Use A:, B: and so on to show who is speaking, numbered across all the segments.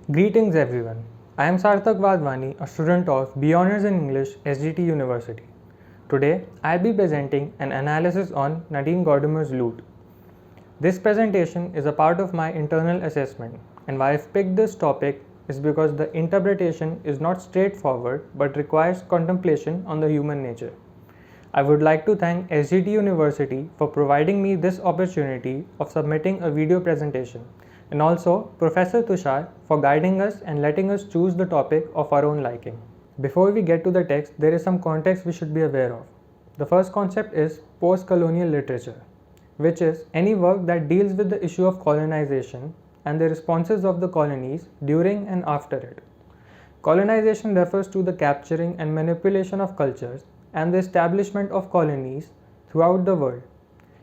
A: Greetings everyone. I am Sarthak Vadwani, a student of B Honours in English, SGT University. Today, I will be presenting an analysis on Nadine Gordimer's Loot. This presentation is a part of my internal assessment, and why I have picked this topic is because the interpretation is not straightforward but requires contemplation on the human nature. I would like to thank SGT University for providing me this opportunity of submitting a video presentation, and also Professor Tushar for guiding us and letting us choose the topic of our own liking. Before we get to the text, there is some context we should be aware of. The first concept is post-colonial literature, which is any work that deals with the issue of colonization and the responses of the colonies during and after it. Colonization refers to the capturing and manipulation of cultures and the establishment of colonies throughout the world,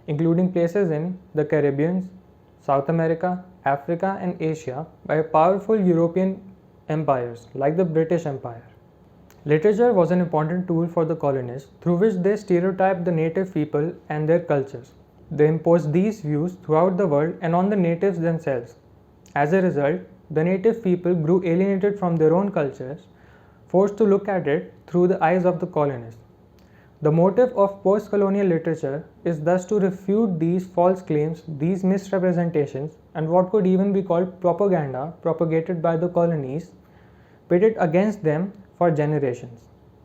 A: including places in the Caribbean, South America, Africa, and Asia by powerful European empires like the British Empire. Literature was an important tool for the colonists through which they stereotyped the native people and their cultures. They imposed these views throughout the world and on the natives themselves. As a result, the native people grew alienated from their own cultures, forced to look at it through the eyes of the colonists. The motive of post-colonial literature is thus to refute these false claims, these misrepresentations, and what could even be called propaganda propagated by the colonies, pitted against them for generations.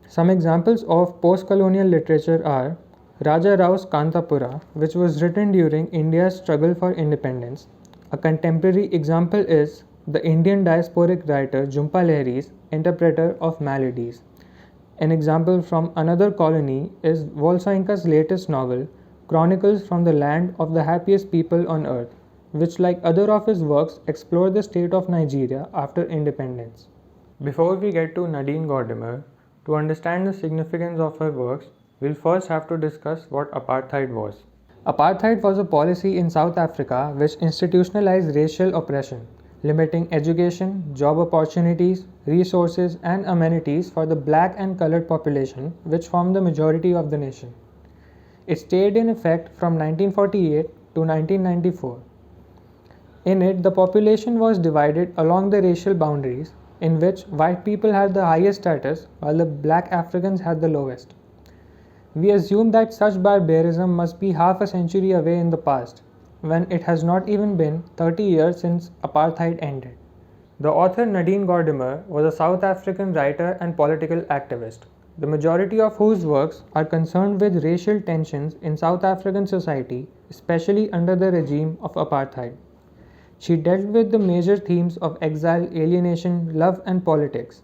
A: Some examples of post-colonial literature are Raja Rao's Kantapura, which was written during India's struggle for independence. A contemporary example is the Indian diasporic writer Jhumpa Lahiri's Interpreter of Maladies. An example from another colony is Volsoinka's latest novel, Chronicles from the Land of the Happiest People on Earth, which, like other of his works, explore the state of Nigeria after independence. Before we get to Nadine Gordimer, to understand the significance of her works, we'll first have to discuss what apartheid was. Apartheid was a policy in South Africa which institutionalized racial oppression, limiting education, job opportunities, resources, and amenities for the black and colored population, which formed the majority of the nation. It stayed in effect from 1948 to 1994. In it, the population was divided along the racial boundaries, in which white people had the highest status while the black Africans had the lowest. We assume that such barbarism must be half a century away in the past, when it has not even been 30 years since apartheid ended. The author Nadine Gordimer was a South African writer and political activist, the majority of whose works are concerned with racial tensions in South African society, especially under the regime of apartheid. She dealt with the major themes of exile, alienation, love, and politics.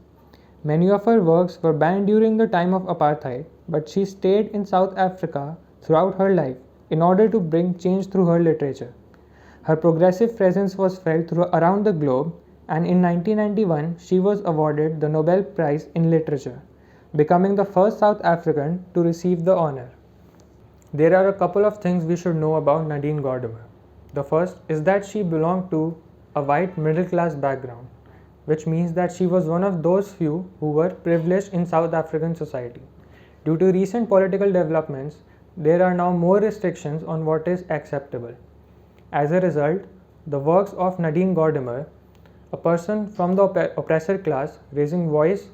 A: Many of her works were banned during the time of apartheid, but she stayed in South Africa throughout her life in order to bring change through her literature. Her progressive presence was felt around the globe, and in 1991 she was awarded the Nobel Prize in Literature, becoming the first South African to receive the honor. There are a couple of things we should know about Nadine Gordimer. The first is that she belonged to a white middle class background, which means that she was one of those few who were privileged in South African society. Due to recent political developments, there are now more restrictions on what is acceptable. As a result, the works of Nadine Gordimer, a person from the oppressor class raising voice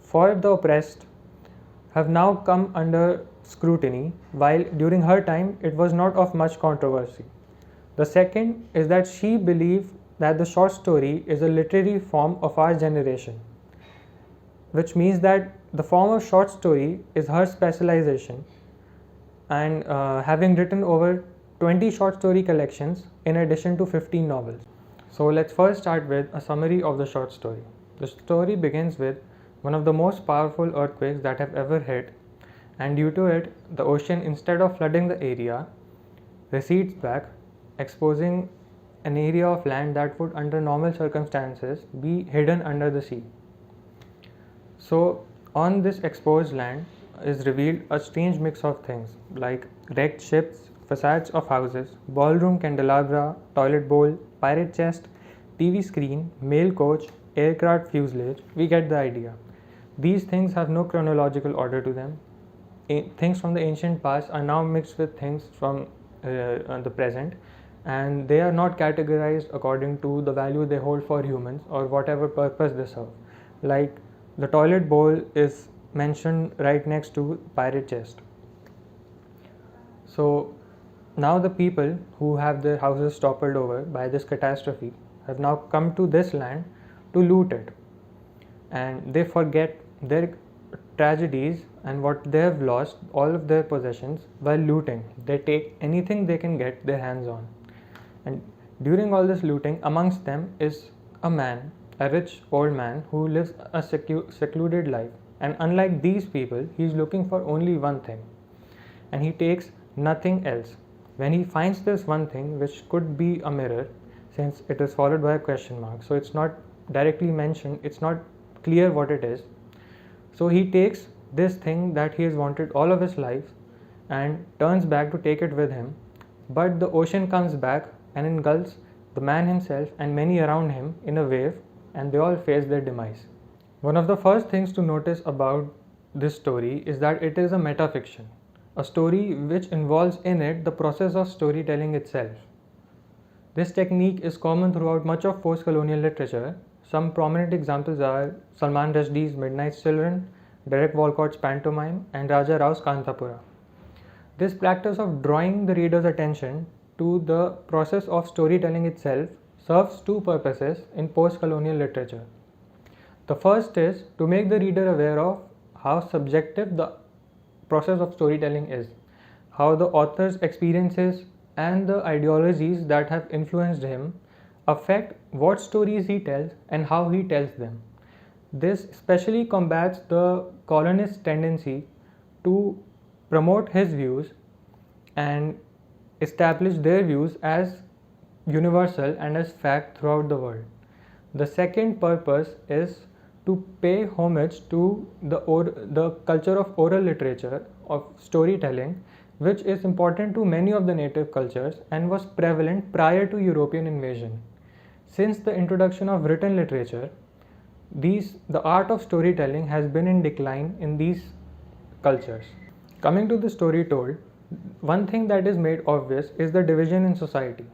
A: for the oppressed, have now come under scrutiny, while during her time it was not of much controversy. The second is that she believed that the short story is a literary form of our generation, which means that the form of short story is her specialization, and having written over 20 short story collections in addition to 15 novels. So let's first start with a summary of the short story. The story begins with one of the most powerful earthquakes that have ever hit, and due to it, the ocean, instead of flooding the area, recedes back, exposing an area of land that would under normal circumstances be hidden under the sea. So on this exposed land is revealed a strange mix of things like wrecked ships, facades of houses, ballroom candelabra, toilet bowl, pirate chest, TV screen, mail coach, aircraft fuselage. We get the idea. These things have no chronological order to them. Things from the ancient past are now mixed with things from the present, and they are not categorized according to the value they hold for humans or whatever purpose they serve. Like the toilet bowl is mentioned right next to pirate chest. So now the people who have their houses toppled over by this catastrophe have now come to this land to loot it, and they forget their tragedies and what they have lost, all of their possessions, while looting. They take anything they can get their hands on. And during all this looting, amongst them is a man, a rich old man who lives a secluded life. And unlike these people, he is looking for only one thing, and he takes nothing else. When he finds this one thing, which could be a mirror, since it is followed by a question mark, so it's not directly mentioned, it's not clear what it is. So he takes this thing that he has wanted all of his life and turns back to take it with him, but the ocean comes back and engulfs the man himself and many around him in a wave, and they all face their demise. One of the first things to notice about this story is that it is a metafiction, a story which involves in it the process of storytelling itself. This technique is common throughout much of post-colonial literature. Some prominent examples are Salman Rushdie's Midnight's Children, Derek Walcott's Pantomime, and Raja Rao's Kantapura. This practice of drawing the reader's attention to the process of storytelling itself serves two purposes in post-colonial literature. The first is to make the reader aware of how subjective the process of storytelling is, how the author's experiences and the ideologies that have influenced him affect what stories he tells and how he tells them. This especially combats the colonist's tendency to promote his views and establish their views as universal and as fact throughout the world. The second purpose is to pay homage to the culture of oral literature, of storytelling, which is important to many of the native cultures and was prevalent prior to European invasion. Since the introduction of written literature, the art of storytelling has been in decline in these cultures. Coming to the story told, one thing that is made obvious is the division in society.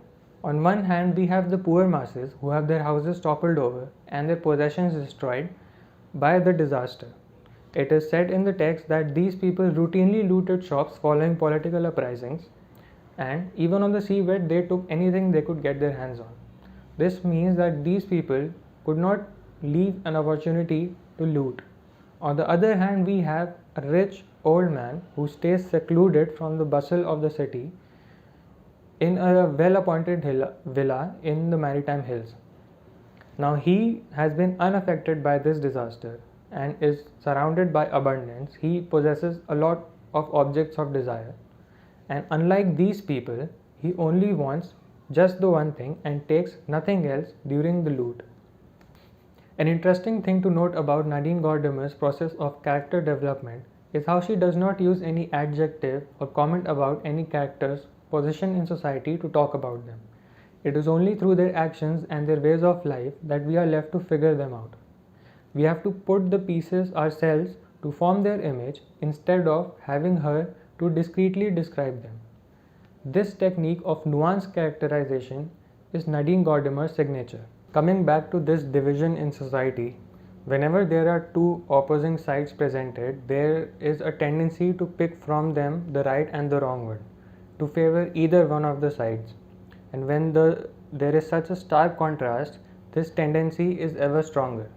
A: On one hand, we have the poor masses who have their houses toppled over and their possessions destroyed by the disaster. It is said in the text that these people routinely looted shops following political uprisings, and even on the seabed they took anything they could get their hands on. This means that these people could not leave an opportunity to loot. On the other hand, we have a rich old man who stays secluded from the bustle of the city in a well-appointed villa in the Maritime Hills. Now he has been unaffected by this disaster and is surrounded by abundance. He possesses a lot of objects of desire, and unlike these people, he only wants just the one thing and takes nothing else during the loot. An interesting thing to note about Nadine Gordimer's process of character development is how she does not use any adjective or comment about any character's position in society to talk about them. It is only through their actions and their ways of life that we are left to figure them out. We have to put the pieces ourselves to form their image instead of having her to discreetly describe them. This technique of nuanced characterization is Nadine Gordimer's signature. Coming back to this division in society, whenever there are two opposing sides presented, there is a tendency to pick from them the right and the wrong one, to favor either one of the sides. And when there is such a stark contrast, this tendency is ever stronger.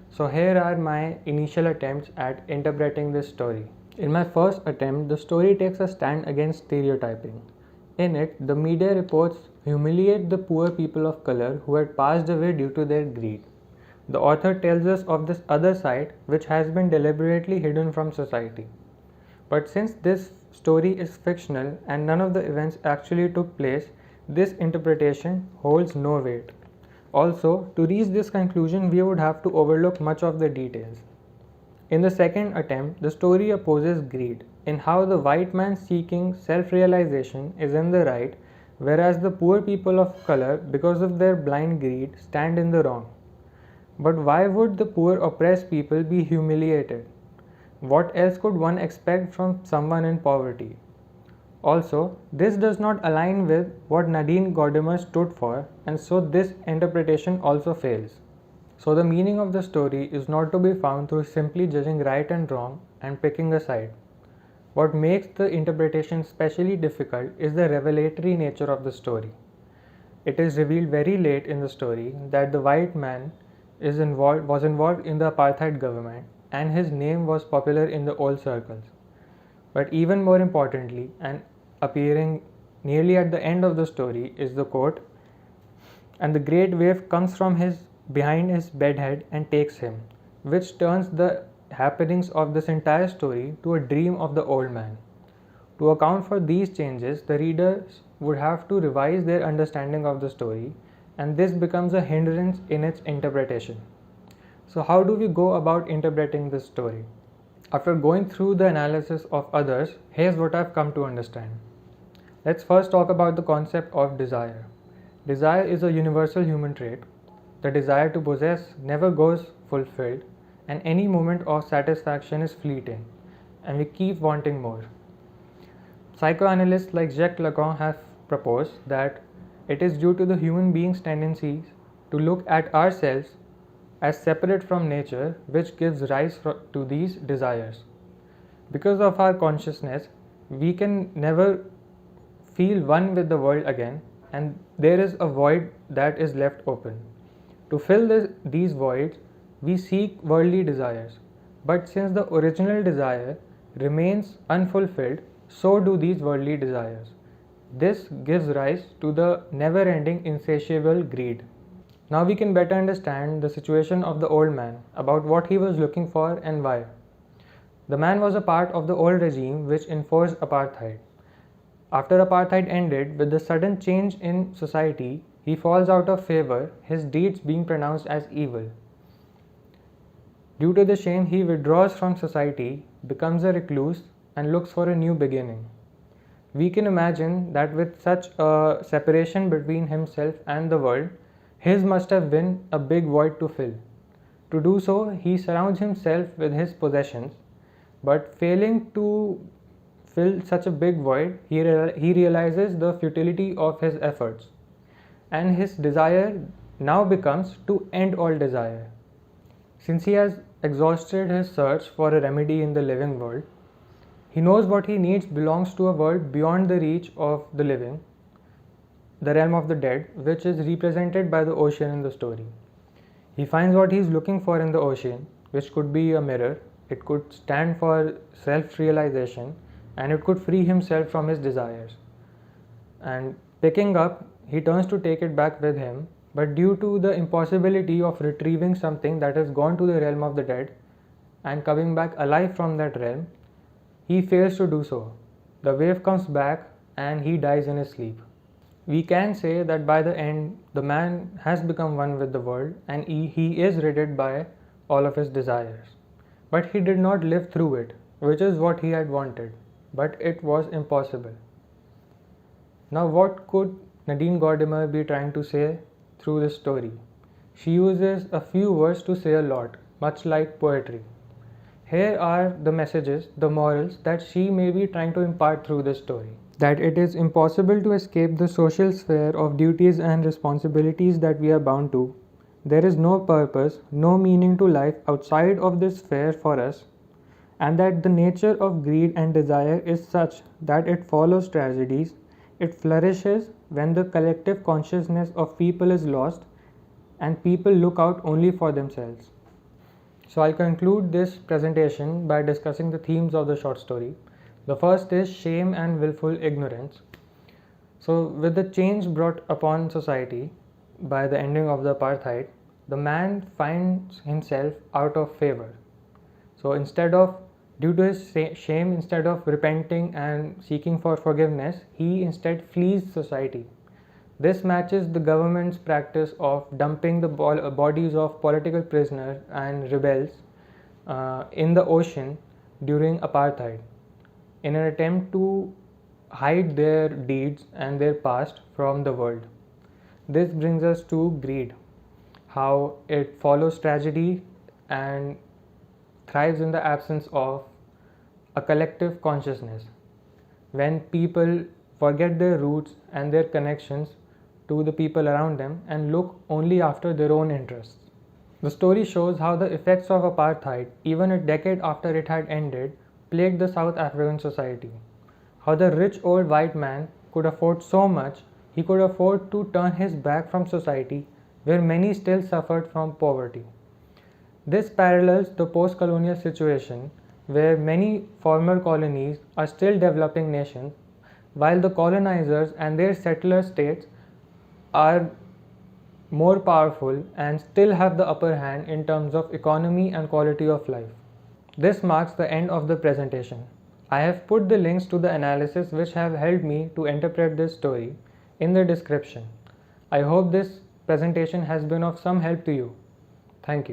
A: So here are my initial attempts at interpreting this story. In my first attempt, the story takes a stand against stereotyping. In it, the media reports humiliate the poor people of color who had passed away due to their greed. The author tells us of this other side which has been deliberately hidden from society. But since this story is fictional and none of the events actually took place, this interpretation holds no weight. Also, to reach this conclusion, we would have to overlook much of the details. In the second attempt, the story opposes greed in how the white man seeking self-realization is in the right, whereas the poor people of color, because of their blind greed, stand in the wrong. But why would the poor oppressed people be humiliated? What else could one expect from someone in poverty? Also, this does not align with what Nadine Gordimer stood for, and so this interpretation also fails. So, the meaning of the story is not to be found through simply judging right and wrong and picking a side. What makes the interpretation specially difficult is the revelatory nature of the story. It is revealed very late in the story that the white man was involved in the apartheid government and his name was popular in the old circles. But even more importantly, and appearing nearly at the end of the story, is the quote, "And the great wave comes from behind his bedhead and takes him," which turns the happenings of this entire story to a dream of the old man. To account for these changes, the readers would have to revise their understanding of the story, and this becomes a hindrance in its interpretation. So, how do we go about interpreting this story? After going through the analysis of others, here's what I've come to understand. Let's first talk about the concept of desire. Desire is a universal human trait. The desire to possess never goes fulfilled, and any moment of satisfaction is fleeting, and we keep wanting more. Psychoanalysts like Jacques Lacan have proposed that it is due to the human being's tendencies to look at ourselves as separate from nature which gives rise to these desires. Because of our consciousness, we can never feel one with the world again, and there is a void that is left open. To fill these voids, we seek worldly desires. But since the original desire remains unfulfilled, so do these worldly desires. This gives rise to the never ending insatiable greed. Now we can better understand the situation of the old man, about what he was looking for and why. The man was a part of the old regime which enforced apartheid. After apartheid ended, with the sudden change in society, he falls out of favor, his deeds being pronounced as evil. Due to the shame, he withdraws from society, becomes a recluse, and looks for a new beginning. We can imagine that with such a separation between himself and the world, his must have been a big void to fill. To do so, he surrounds himself with his possessions, but failing to fill such a big void, he realizes the futility of his efforts, and his desire now becomes to end all desire. Since he has exhausted his search for a remedy in the living world, he knows what he needs belongs to a world beyond the reach of the living, the realm of the dead, which is represented by the ocean in the story. He finds what he is looking for in the ocean, which could be a mirror, it could stand for self-realization, and it could free himself from his desires. And picking up, he turns to take it back with him, but due to the impossibility of retrieving something that has gone to the realm of the dead and coming back alive from that realm, he fails to do so. The wave comes back and he dies in his sleep. We can say that by the end, the man has become one with the world and he is ridded by all of his desires. But he did not live through it, which is what he had wanted, but it was impossible. Now, what could Nadine Gordimer be trying to say through this story? She uses a few words to say a lot, much like poetry. Here are the messages, the morals that she may be trying to impart through this story. That it is impossible to escape the social sphere of duties and responsibilities that we are bound to. There is no purpose, no meaning to life outside of this sphere for us, and that the nature of greed and desire is such that it follows tragedies. It flourishes when the collective consciousness of people is lost and people look out only for themselves. So I'll conclude this presentation by discussing the themes of the short story. The first is shame and willful ignorance. So with the change brought upon society by the ending of the apartheid, the man finds himself out of favor. So due to his shame, instead of repenting and seeking for forgiveness, he instead flees society. This matches the government's practice of dumping the bodies of political prisoners and rebels in the ocean during apartheid in an attempt to hide their deeds and their past from the world. This brings us to greed, how it follows tragedy and thrives in the absence of a collective consciousness. when people forget their roots and their connections to the people around them and look only after their own interests. The story shows how the effects of apartheid, even a decade after it had ended, plagued the South African society. How the rich old white man could afford so much, he could afford to turn his back from society where many still suffered from poverty. This parallels the post colonial situation where many former colonies are still developing nations while the colonizers and their settler states are more powerful and still have the upper hand in terms of economy and quality of life. This marks the end of the presentation. I have put the links to the analysis which have helped me to interpret this story in the description. I hope this presentation has been of some help to you. Thank you.